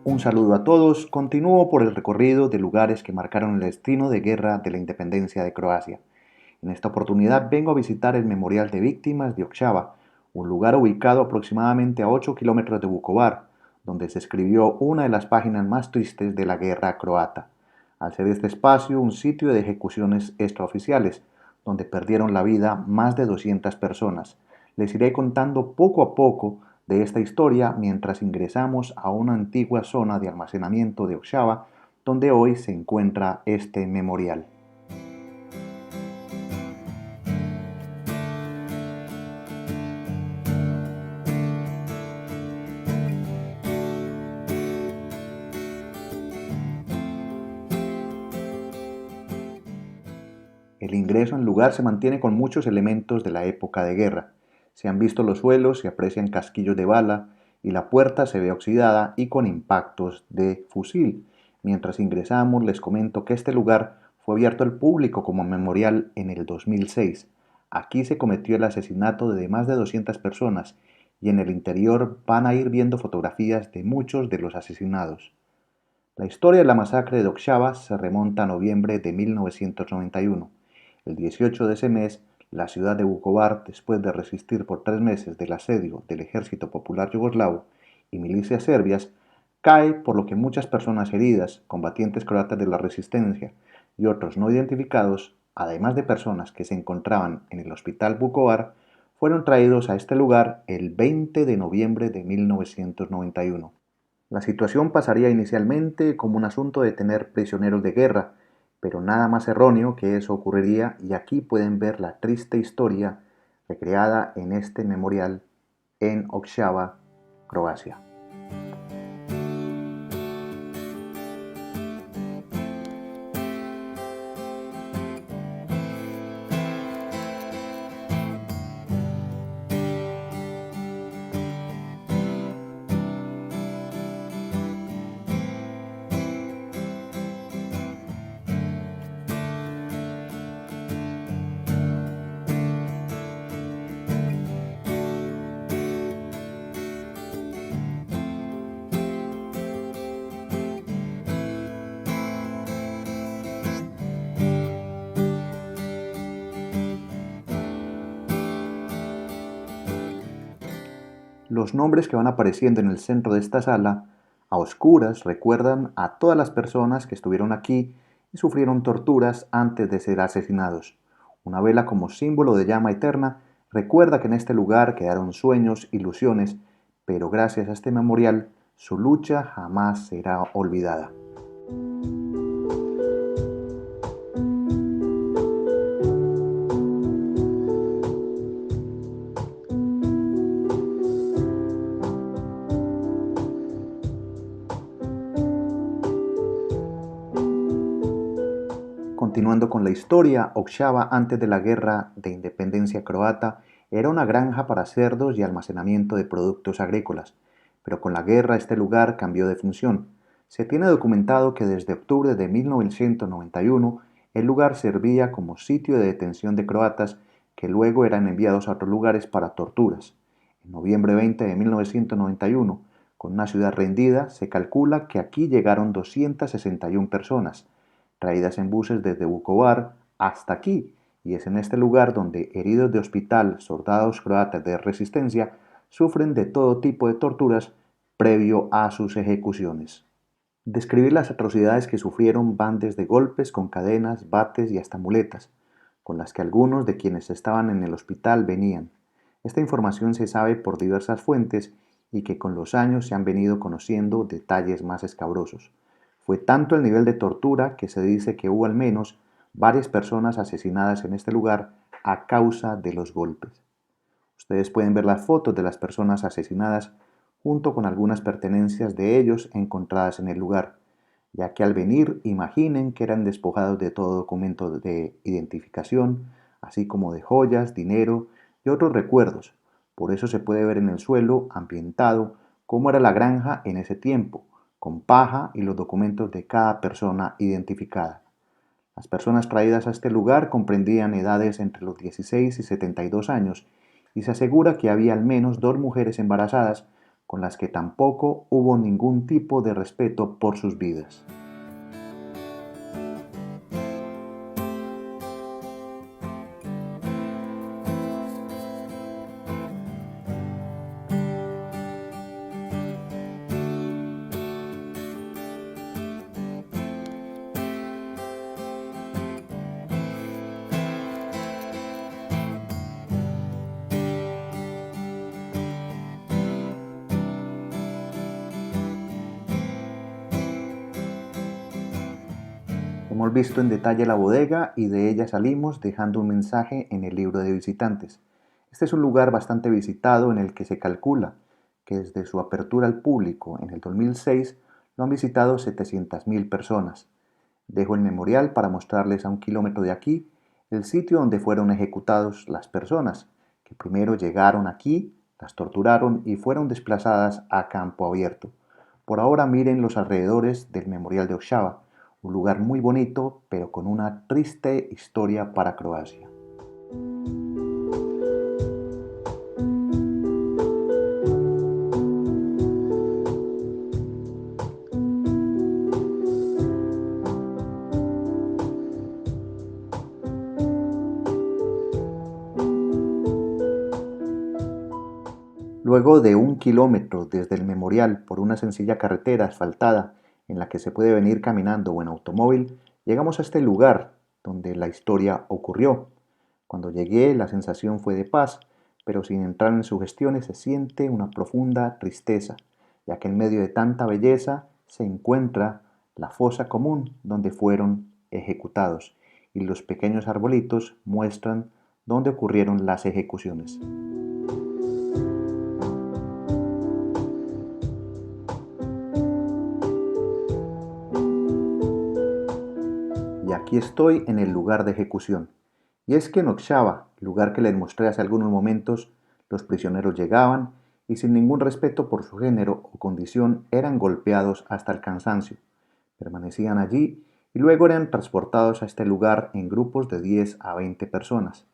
Un saludo a todos. Continúo por el recorrido de lugares que marcaron el destino de guerra de la independencia de Croacia. En esta oportunidad vengo a visitar el Memorial de Víctimas de Oxava, un lugar ubicado aproximadamente a 8 kilómetros de Vukovar, donde se escribió una de las páginas más tristes de la guerra croata. Al ser este espacio un sitio de ejecuciones extraoficiales, donde perdieron la vida más de 200 personas. Les iré contando poco a poco de esta historia mientras ingresamos a una antigua zona de almacenamiento de Oxava, donde hoy se encuentra este memorial. El ingreso al lugar se mantiene con muchos elementos de la época de guerra. Se han visto los suelos, se aprecian casquillos de bala y la puerta se ve oxidada y con impactos de fusil. Mientras ingresamos les comento que este lugar fue abierto al público como memorial en el 2006. Aquí se cometió el asesinato de más de 200 personas y en el interior van a ir viendo fotografías de muchos de los asesinados. La historia de la masacre de Oxava se remonta a noviembre de 1991. El 18 de ese mes, la ciudad de Vukovar, después de resistir por 3 meses del asedio del Ejército Popular Yugoslavo y milicias serbias, cae por lo que muchas personas heridas, combatientes croatas de la resistencia y otros no identificados, además de personas que se encontraban en el hospital Vukovar, fueron traídos a este lugar el 20 de noviembre de 1991. La situación pasaría inicialmente como un asunto de tener prisioneros de guerra, pero nada más erróneo que eso ocurriría y aquí pueden ver la triste historia recreada en este memorial en Oxava, Croacia. Los nombres que van apareciendo en el centro de esta sala, a oscuras, recuerdan a todas las personas que estuvieron aquí y sufrieron torturas antes de ser asesinados. Una vela como símbolo de llama eterna recuerda que en este lugar quedaron sueños, ilusiones, pero gracias a este memorial su lucha jamás será olvidada. Continuando con la historia, Oxava antes de la guerra de independencia croata era una granja para cerdos y almacenamiento de productos agrícolas, pero con la guerra este lugar cambió de función. Se tiene documentado que desde octubre de 1991 el lugar servía como sitio de detención de croatas que luego eran enviados a otros lugares para torturas. En noviembre 20 de 1991, con una ciudad rendida, se calcula que aquí llegaron 261 personas traídas en buses desde Vukovar hasta aquí, y es en este lugar donde heridos de hospital, soldados croatas de resistencia, sufren de todo tipo de torturas previo a sus ejecuciones. Describir las atrocidades que sufrieron van desde golpes con cadenas, bates y hasta muletas, con las que algunos de quienes estaban en el hospital venían. Esta información se sabe por diversas fuentes y que con los años se han venido conociendo detalles más escabrosos. Fue tanto el nivel de tortura que se dice que hubo al menos varias personas asesinadas en este lugar a causa de los golpes. Ustedes pueden ver las fotos de las personas asesinadas junto con algunas pertenencias de ellos encontradas en el lugar, ya que al venir imaginen que eran despojados de todo documento de identificación, así como de joyas, dinero y otros recuerdos. Por eso se puede ver en el suelo ambientado cómo era la granja en ese tiempo, con paja y los documentos de cada persona identificada. Las personas traídas a este lugar comprendían edades entre los 16 y 72 años y se asegura que había al menos 2 mujeres embarazadas con las que tampoco hubo ningún tipo de respeto por sus vidas. Hemos visto en detalle la bodega y de ella salimos dejando un mensaje en el libro de visitantes. Este es un lugar bastante visitado en el que se calcula que desde su apertura al público en el 2006 lo han visitado 700.000 personas. Dejo el memorial para mostrarles a 1 kilómetro de aquí el sitio donde fueron ejecutados las personas que primero llegaron aquí, las torturaron y fueron desplazadas a campo abierto. Por ahora miren los alrededores del memorial de Okshawa, un lugar muy bonito, pero con una triste historia para Croacia. Luego de 1 kilómetro desde el memorial por una sencilla carretera asfaltada en la que se puede venir caminando o en automóvil, llegamos a este lugar donde la historia ocurrió. Cuando llegué la sensación fue de paz, pero sin entrar en sugestiones se siente una profunda tristeza, ya que en medio de tanta belleza se encuentra la fosa común donde fueron ejecutados y los pequeños arbolitos muestran dónde ocurrieron las ejecuciones. Y aquí estoy en el lugar de ejecución. Y es que en Okshawa, lugar que les mostré hace algunos momentos, los prisioneros llegaban y sin ningún respeto por su género o condición eran golpeados hasta el cansancio. Permanecían allí y luego eran transportados a este lugar en grupos de 10 a 20 personas.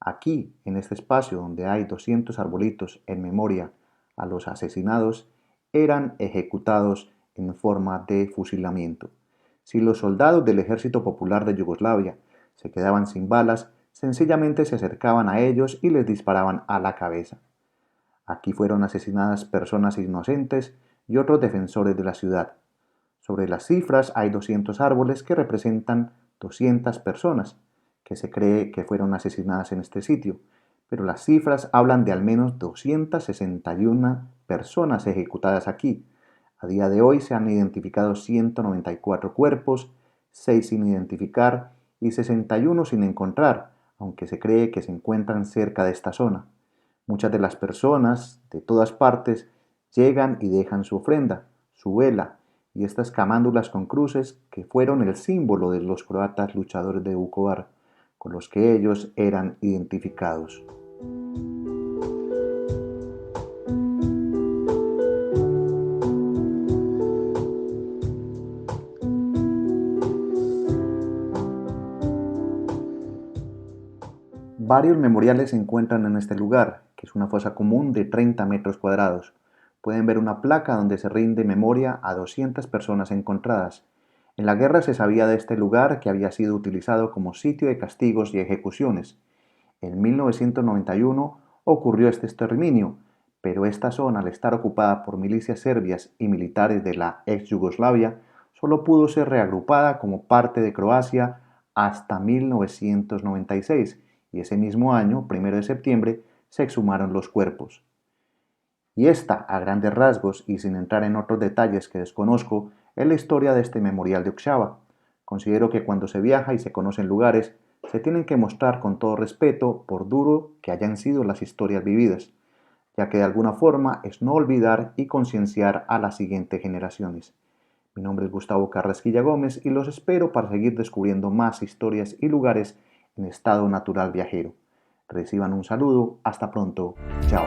Aquí, en este espacio donde hay 200 arbolitos en memoria a los asesinados, eran ejecutados en forma de fusilamiento. Si los soldados del Ejército Popular de Yugoslavia se quedaban sin balas, sencillamente se acercaban a ellos y les disparaban a la cabeza. Aquí fueron asesinadas personas inocentes y otros defensores de la ciudad. Sobre las cifras hay 200 árboles que representan 200 personas que se cree que fueron asesinadas en este sitio, pero las cifras hablan de al menos 261 personas ejecutadas aquí. A día de hoy se han identificado 194 cuerpos, 6 sin identificar y 61 sin encontrar, aunque se cree que se encuentran cerca de esta zona. Muchas de las personas de todas partes llegan y dejan su ofrenda, su vela y estas camándulas con cruces que fueron el símbolo de los croatas luchadores de Vukovar, con los que ellos eran identificados. Varios memoriales se encuentran en este lugar, que es una fosa común de 30 metros cuadrados. Pueden ver una placa donde se rinde memoria a 200 personas encontradas. En la guerra se sabía de este lugar que había sido utilizado como sitio de castigos y ejecuciones. En 1991 ocurrió este exterminio, pero esta zona, al estar ocupada por milicias serbias y militares de la ex Yugoslavia, solo pudo ser reagrupada como parte de Croacia hasta 1996 y ese mismo año, 1 de septiembre, se exhumaron los cuerpos. Y esta, a grandes rasgos y sin entrar en otros detalles que desconozco, es la historia de este memorial de Okshawa. Considero que cuando se viaja y se conocen lugares, se tienen que mostrar con todo respeto, por duro que hayan sido las historias vividas, ya que de alguna forma es no olvidar y concienciar a las siguientes generaciones. Mi nombre es Gustavo Carrasquilla Gómez y los espero para seguir descubriendo más historias y lugares en estado natural viajero. Reciban un saludo, hasta pronto, chao.